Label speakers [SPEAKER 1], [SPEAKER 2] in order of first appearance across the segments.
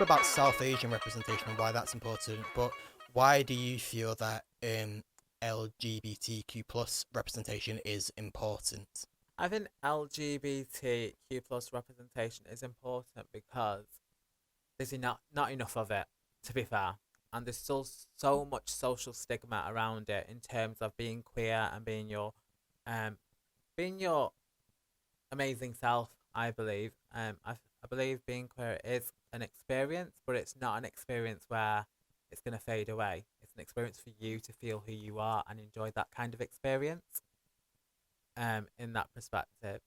[SPEAKER 1] about South Asian representation and why that's important, but why do you feel that LGBTQ plus representation is important?
[SPEAKER 2] I think LGBTQ plus representation is important because there's not enough of it, to be fair. And there's still so much social stigma around it in terms of being queer and um being your amazing self, I believe. I believe being queer is an experience, but it's not an experience where it's gonna fade away. It's an experience for you to feel who you are and enjoy that kind of experience. In that perspective.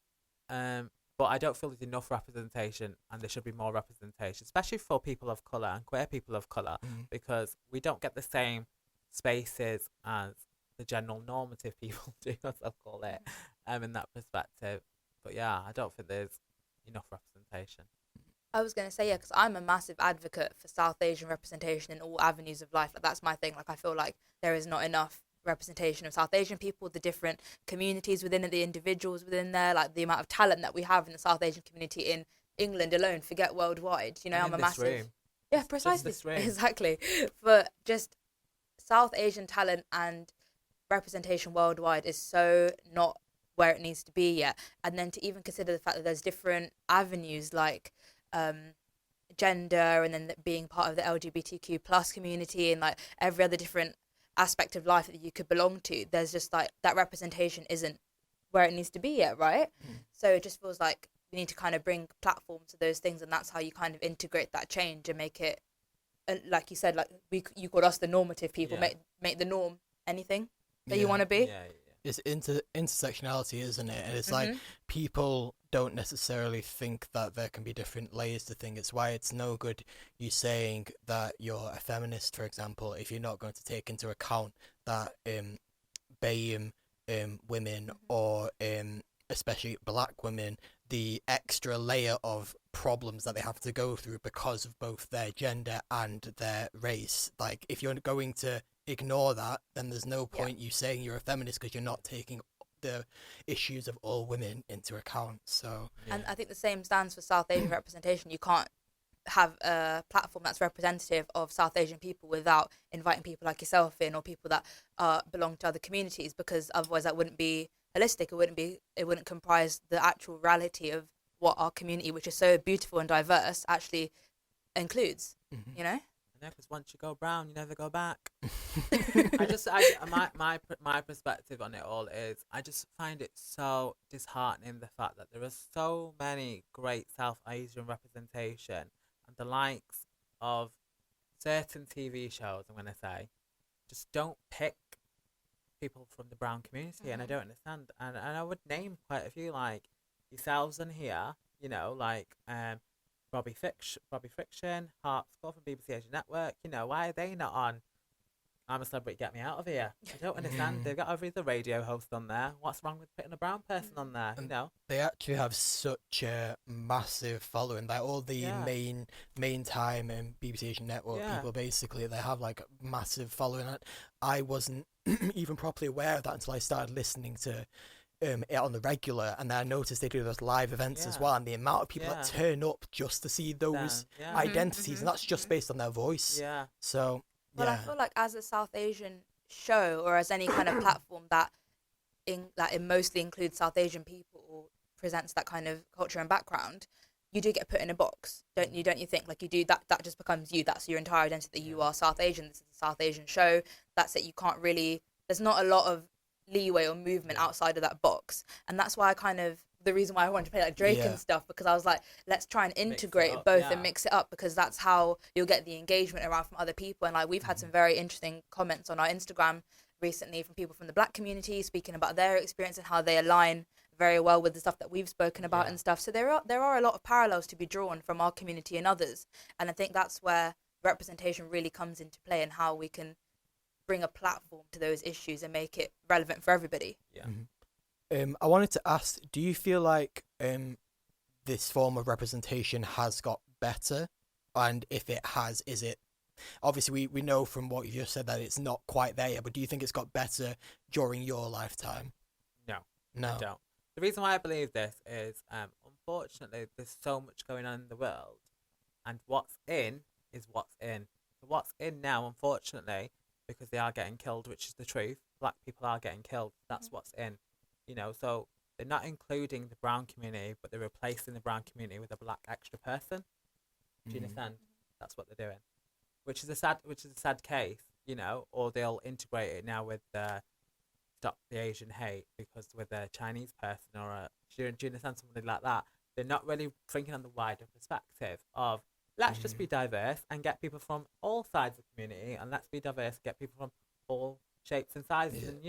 [SPEAKER 2] But I don't feel there's enough representation, and there should be more representation, especially for people of colour and queer people of colour, because we don't get the same spaces as the general normative people do, as I call it, in that perspective. But yeah, I don't think there's enough representation.
[SPEAKER 3] I was going to say, yeah, because I'm a massive advocate for South Asian representation in all avenues of life. Like, that's my thing. Like, I feel like there is not enough representation of South Asian people, the different communities within it, the individuals within there, like the amount of talent that we have in the South Asian community in England alone, forget worldwide. You know,
[SPEAKER 2] And
[SPEAKER 3] I'm
[SPEAKER 2] in
[SPEAKER 3] a
[SPEAKER 2] this
[SPEAKER 3] massive...
[SPEAKER 2] room.
[SPEAKER 3] Yeah, precisely.
[SPEAKER 2] This room.
[SPEAKER 3] Exactly. But just South Asian talent and representation worldwide is so not where it needs to be yet. And then to even consider the fact that there's different avenues like gender, and then being part of the LGBTQ plus community, and like every other different aspect of life that you could belong to, there's just like that representation isn't where it needs to be yet, right? So it just feels like we need to kind of bring platforms to those things, and that's how you kind of integrate that change and make it, like you said, like you called us the normative people, make the norm anything that you want to be.
[SPEAKER 1] It's intersectionality, isn't it? And it's like people don't necessarily think that there can be different layers to things. It's why it's no good you saying that you're a feminist, for example, if you're not going to take into account that BAME women, or especially black women, the extra layer of problems that they have to go through because of both their gender and their race. Like, if you're going to ignore that, then there's no point you saying you're a feminist, because you're not taking the issues of all women into account. So
[SPEAKER 3] and I think the same stands for South Asian representation. You can't have a platform that's representative of South Asian people without inviting people like yourself in, or people that belong to other communities, because otherwise that wouldn't be holistic. It wouldn't comprise the actual reality of what our community, which is so beautiful and diverse, actually includes. You know.
[SPEAKER 2] Yeah, because once you go brown, you never go back. My perspective on it all is, I just find it so disheartening, the fact that there are so many great South Asian representation, and the likes of certain TV shows, I'm gonna say, just don't pick people from the brown community, and I don't understand. And I would name quite a few, like yourselves in here, you know, like Robbie Friction, Harpscore from BBC Asian Network. You know, why are they not on I'm a Celebrity, Get Me Out of Here? I don't understand. They've got every other radio host on there. What's wrong with putting a brown person on there? You know,
[SPEAKER 1] they actually have such a massive following. Like all the main time and BBC Asian Network people, basically, they have like a massive following. I wasn't even properly aware of that until I started listening to it on the regular, and then I noticed they do those live events as well, and the amount of people that turn up just to see those identities, and that's just based on their voice. So
[SPEAKER 3] I feel like as a South Asian show, or as any kind of platform that it mostly includes South Asian people, or presents that kind of culture and background, you do get put in a box, don't you think? Like, you do that just becomes you. That's your entire identity, that you are South Asian. This is a South Asian show. That's it. You can't really, there's not a lot of leeway or movement outside of that box, and that's why the reason why I wanted to play like Drake and stuff, because I was like, let's try and integrate both and mix it up, because that's how you'll get the engagement around from other people. And like, we've had some very interesting comments on our Instagram recently from people from the black community speaking about their experience and how they align very well with the stuff that we've spoken about and stuff. So there are a lot of parallels to be drawn from our community and others, and I think that's where representation really comes into play, and how we can bring a platform to those issues and make it relevant for everybody.
[SPEAKER 1] I wanted to ask, do you feel like this form of representation has got better? And if it has, is it... Obviously, we know from what you just said that it's not quite there yet, but do you think it's got better during your lifetime?
[SPEAKER 2] No.
[SPEAKER 1] No.
[SPEAKER 2] I don't. The reason why I believe this is, unfortunately, there's so much going on in the world, and what's in is what's in. So what's in now, unfortunately, because they are getting killed, which is the truth. Black people are getting killed. That's what's in. So they're not including the brown community, but they're replacing the brown community with a black extra person. Do you understand? That's what they're doing, which is a sad case, or they'll integrate it now with the stop the Asian hate, because with a Chinese person or do you understand, somebody like that, they're not really thinking on the wider perspective of let's just be diverse and get people from all sides of the community, and let's be diverse, get people from all shapes and sizes, and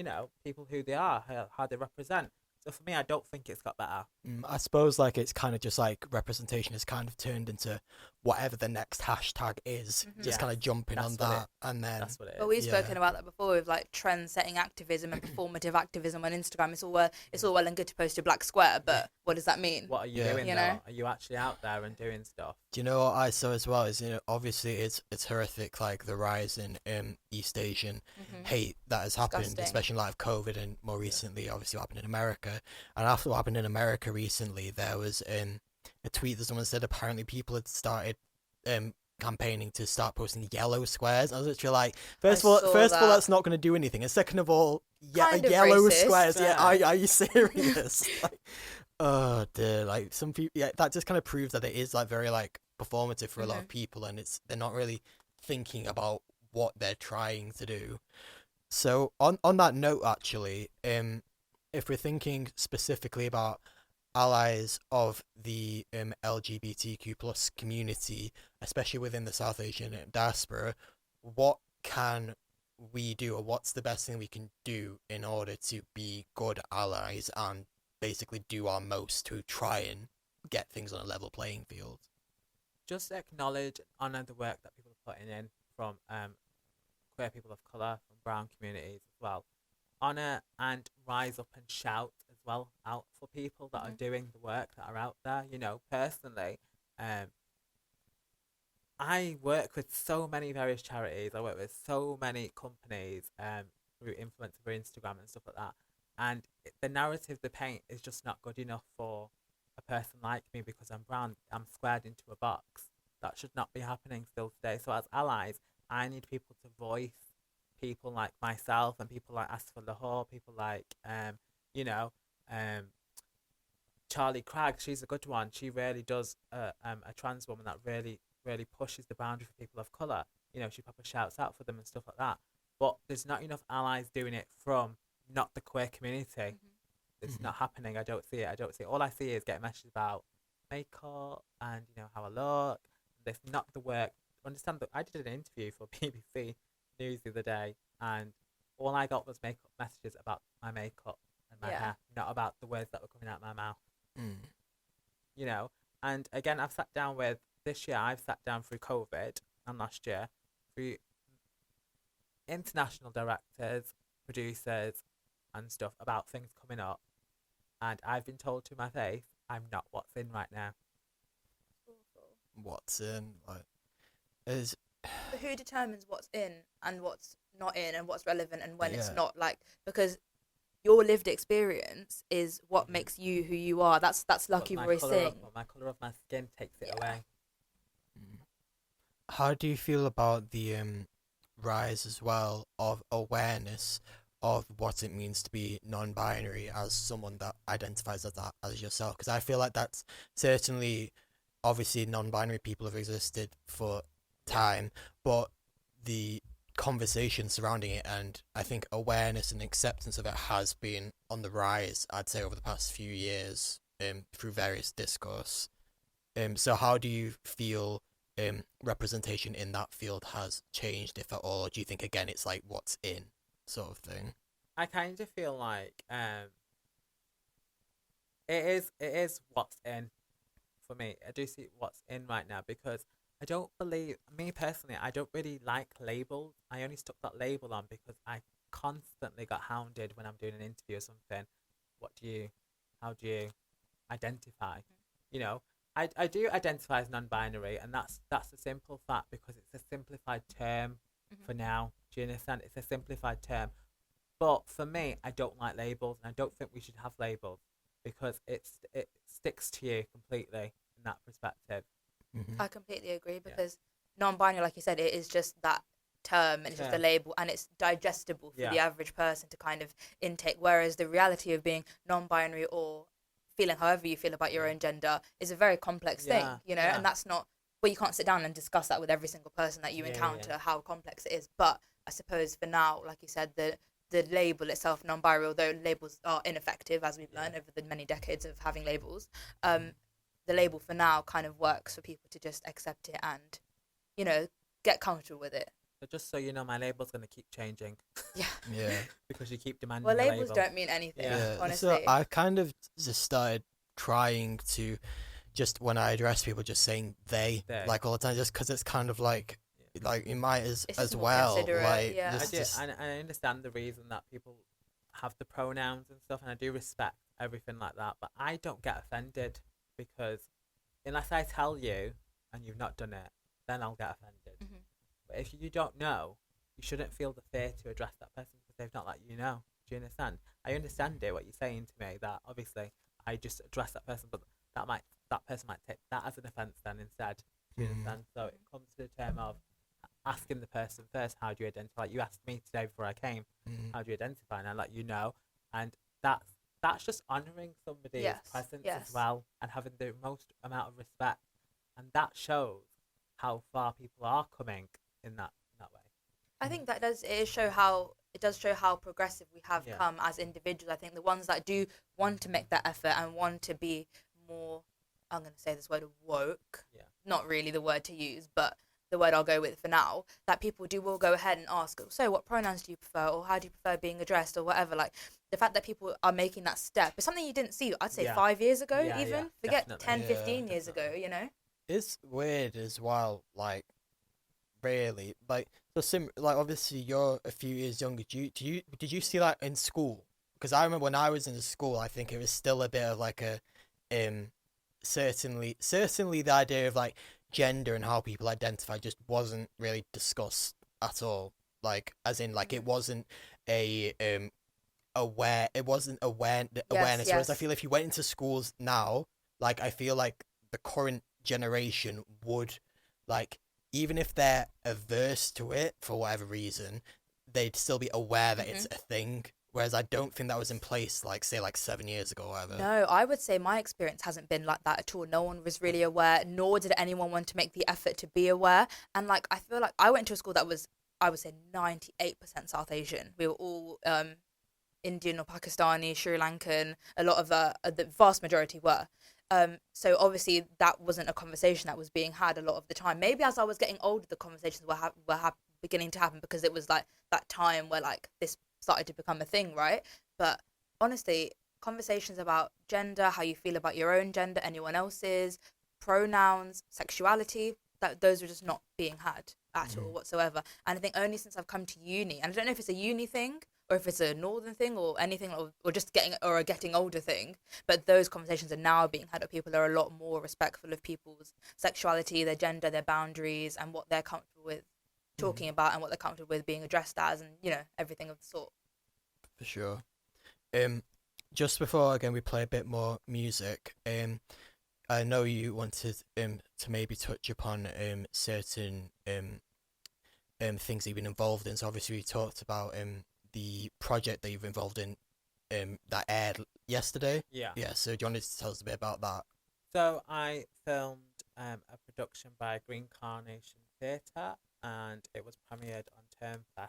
[SPEAKER 2] people who they are, how they represent. So for me, I don't think it's got better.
[SPEAKER 1] I suppose like it's kind of just like representation has kind of turned into whatever the next hashtag is, just kind of jumping on that, and then
[SPEAKER 2] that's what it is.
[SPEAKER 3] But we've spoken about that before with like trend-setting activism and performative activism on Instagram. It's all well and good to post a black square, but what does that mean?
[SPEAKER 2] What are you doing? Are you actually out there and doing stuff?
[SPEAKER 1] Do you know what I saw as well is, obviously it's horrific, like the rise in East Asian hate that has happened,
[SPEAKER 3] Disgusting.
[SPEAKER 1] especially in light of COVID, and more recently obviously what happened in America. And after what happened in America recently, there was a tweet that someone said apparently people had started campaigning to start posting yellow squares. I was literally like, first of all, that's not going to do anything, and second of all, yellow
[SPEAKER 3] racist.
[SPEAKER 1] Squares. Yeah, are you serious? Like, oh dear, like some people, that just kind of proves that it is like very like performative for a lot of people, and they're not really thinking about what they're trying to do. So on that note, actually, if we're thinking specifically about allies of the LGBTQ plus community, especially within the South Asian diaspora, what can we do, or what's the best thing we can do in order to be good allies and basically do our most to try and get things on a level playing field?
[SPEAKER 2] Just acknowledge and honour the work that people are putting in from queer people of colour, from brown communities as well. Honour and rise up and shout as well out for people that are doing the work, that are out there. Personally, I work with so many various charities. I work with so many companies through influence through Instagram and stuff like that. And the narrative they paint is just not good enough for a person like me, because I'm brown. I'm squared into a box. That should not be happening still today. So as allies, I need people to voice people like myself and people like Asfa Lahore, people like Charlie Cragg. She's a good one. She really does a trans woman that really pushes the boundary for people of colour. She proper shouts out for them and stuff like that. But there's not enough allies doing it from not the queer community. It's not happening. I don't see it. All I see is getting messages about makeup and how I look. There's not the work. Understand that I did an interview for BBC News the other day, and all I got was makeup messages about my makeup and my hair, not about the words that were coming out of my mouth. And again, I've sat down through COVID and last year through international directors, producers and stuff about things coming up, and I've been told to my face I'm not what's in right now.
[SPEAKER 1] What's in, like, is
[SPEAKER 3] But who determines what's in and what's not in, and what's relevant and when it's not? Like, because your lived experience is what makes you who you are. That's lucky Roy Singh.
[SPEAKER 2] My colour of my skin takes it away.
[SPEAKER 1] How do you feel about the rise as well of awareness of what it means to be non-binary as someone that identifies as that as yourself? Because I feel like that's certainly, obviously, non-binary people have existed for time, but the conversation surrounding it, and I think awareness and acceptance of it has been on the rise, I'd say, over the past few years, through various discourse. So how do you feel representation in that field has changed, if at all? Or do you think, again, it's like what's in sort of thing?
[SPEAKER 2] I kind of feel like it is what's in for me. I do see what's in right now, because I don't believe, me personally, I don't really like labels. I only stuck that label on because I constantly got hounded when I'm doing an interview or something. How do you identify? I do identify as non-binary, and that's a simple fact, because it's a simplified term for now. Do you understand? It's a simplified term. But for me, I don't like labels, and I don't think we should have labels, because it sticks to you completely in that perspective.
[SPEAKER 3] I completely agree, because non-binary, like you said, it is just that term and it's just a label, and it's digestible for the average person to kind of intake, whereas the reality of being non-binary or feeling however you feel about your own gender is a very complex thing, you know, and that's not, well, you can't sit down and discuss that with every single person that you encounter, how complex it is. But I suppose for now, like you said, the label itself, non-binary, although labels are ineffective, as we've learned over the many decades of having labels, the label for now kind of works for people to just accept it and, you know, get comfortable with it.
[SPEAKER 2] So just so you know, my label's going to keep changing.
[SPEAKER 1] Yeah.
[SPEAKER 2] Because you keep demanding
[SPEAKER 3] well,
[SPEAKER 2] a
[SPEAKER 3] labels
[SPEAKER 2] label.
[SPEAKER 3] don't mean anything, honestly.
[SPEAKER 1] So I kind of just started trying to, just when I address people, just saying they. Like all the time, just because it's kind of like you might as well. Like,
[SPEAKER 2] I understand the reason that people have the pronouns and stuff, and I do respect everything like that, but I don't get offended, because unless I tell you and you've not done it, then I'll get offended.
[SPEAKER 3] Mm-hmm.
[SPEAKER 2] But if you don't know, you shouldn't feel the fear to address that person because they've not let you know. Do you understand? I understand what you're saying to me, that obviously I just address that person, but that person might take that as an offence then instead. Do you understand? So it comes to the term of asking the person first, how do you identify? You asked me today before I came, how do you identify? And I let you know. And that's just honouring somebody's presence as well, and having the most amount of respect. And that shows how far people are coming in that way.
[SPEAKER 3] I think that does show how progressive we have come as individuals. I think the ones that do want to make that effort and want to be more, I'm going to say this word, woke, not really the word to use, but the word I'll go with for now, that people will go ahead and ask, so what pronouns do you prefer, or how do you prefer being addressed, or whatever. Like, the fact that people are making that step is something you didn't see, I'd say 5 years ago, even. Forget definitely. 10, 15 years ago, you know?
[SPEAKER 1] It's weird as well, like, really. Like, so like, obviously you're a few years younger. Did you see that in school? Because I remember when I was in school, I think it was still a bit of like a, certainly the idea of like gender and how people identify just wasn't really discussed at all. Like, as in, like, it wasn't a awareness. Whereas I feel if you went into schools now, like, I feel like the current generation would, like, even if they're averse to it for whatever reason, they'd still be aware that it's a thing. Whereas I don't think that was in place, like, say, like 7 years ago or whatever.
[SPEAKER 3] No, I would say my experience hasn't been like that at all. No one was really aware, nor did anyone want to make the effort to be aware. And, like, I feel like I went to a school that was, I would say, 98% South Asian. We were all Indian or Pakistani, Sri Lankan. A lot of the vast majority were. So obviously that wasn't a conversation that was being had a lot of the time. Maybe as I was getting older, the conversations were beginning to happen, because it was like that time where, like, this started to become a thing, right? But honestly, conversations about gender, how you feel about your own gender, anyone else's, pronouns, sexuality, those were just not being had at all whatsoever. And I think only since I've come to uni, and I don't know if it's a uni thing or if it's a northern thing or anything, or just a getting older thing, but those conversations are now being had. People are a lot more respectful of people's sexuality, their gender, their boundaries, and what they're comfortable with talking about, and what they're comfortable with being addressed as, and, you know, everything of the sort.
[SPEAKER 1] For sure. Just before, again, we play a bit more music, I know you wanted to maybe touch upon certain things that you've been involved in. So obviously we talked about the project that you've involved in that aired yesterday. Yeah, so do you want to tell us a bit about that?
[SPEAKER 2] So I filmed a production by Green Carnation Theatre, and it was premiered on Turnfest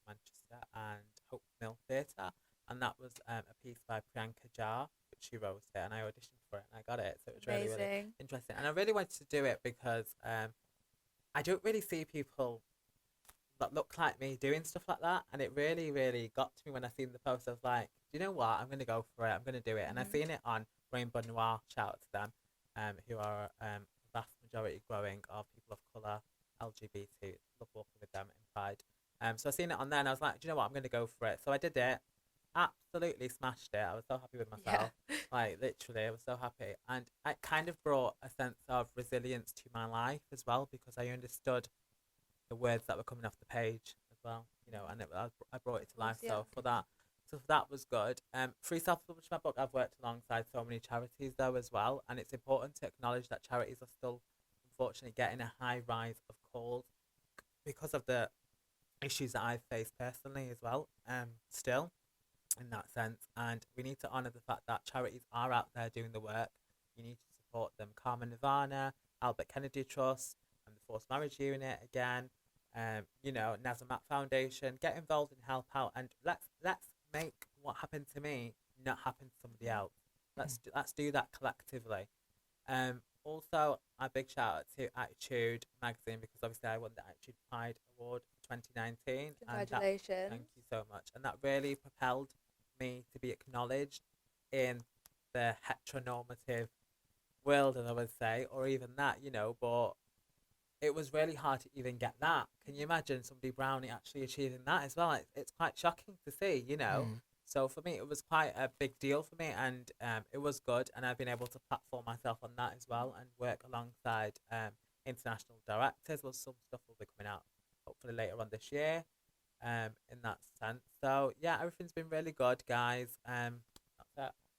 [SPEAKER 2] Manchester and Hope Mill Theatre, and that was a piece by Priyanka Jha, which she wrote it, and I auditioned for it and I got it, so it was really, really interesting. And I really wanted to do it because I don't really see people that look like me doing stuff like that, and it really, really got to me when I seen the post. I was like, do you know what, I'm going to go for it, I'm going to do it. And I seen it on Rainbow Noir, shout out to them, who are vast majority growing of people of colour, LGBT, love working with them in Pride. So I seen it on there and I was like, do you know what, I'm going to go for it. So I did it, absolutely smashed it. I was so happy with myself. Like, literally, I was so happy. And it kind of brought a sense of resilience to my life as well, because I understood the words that were coming off the page as well, you know, and I brought it to life. So that was good. Free self-published my book, I've worked alongside so many charities though as well, and it's important to acknowledge that charities are still unfortunately getting a high rise of calls because of the issues that I've faced personally as well, still in that sense. And we need to honour the fact that charities are out there doing the work. You need to support them. Carmen Nirvana, Albert Kennedy Trust, and the Forced Marriage Unit again. You know, Nazamat Foundation. Get involved and help out, and let's make what happened to me not happen to somebody else. Let's do that collectively. Also, a big shout out to Attitude magazine, because obviously I won the Attitude Pride Award for 2019.
[SPEAKER 3] Congratulations.
[SPEAKER 2] And thank you so much. And that really propelled me to be acknowledged in the heteronormative world, as I would say, or even that, you know, but it was really hard to even get that. Can you imagine somebody Brownie actually achieving that as well? It's quite shocking to see, you know. So for me, it was quite a big deal for me, and it was good. And I've been able to platform myself on that as well, and work alongside international directors. Well, some stuff will be coming out hopefully later on this year, in that sense. So yeah, everything's been really good, guys. That's it.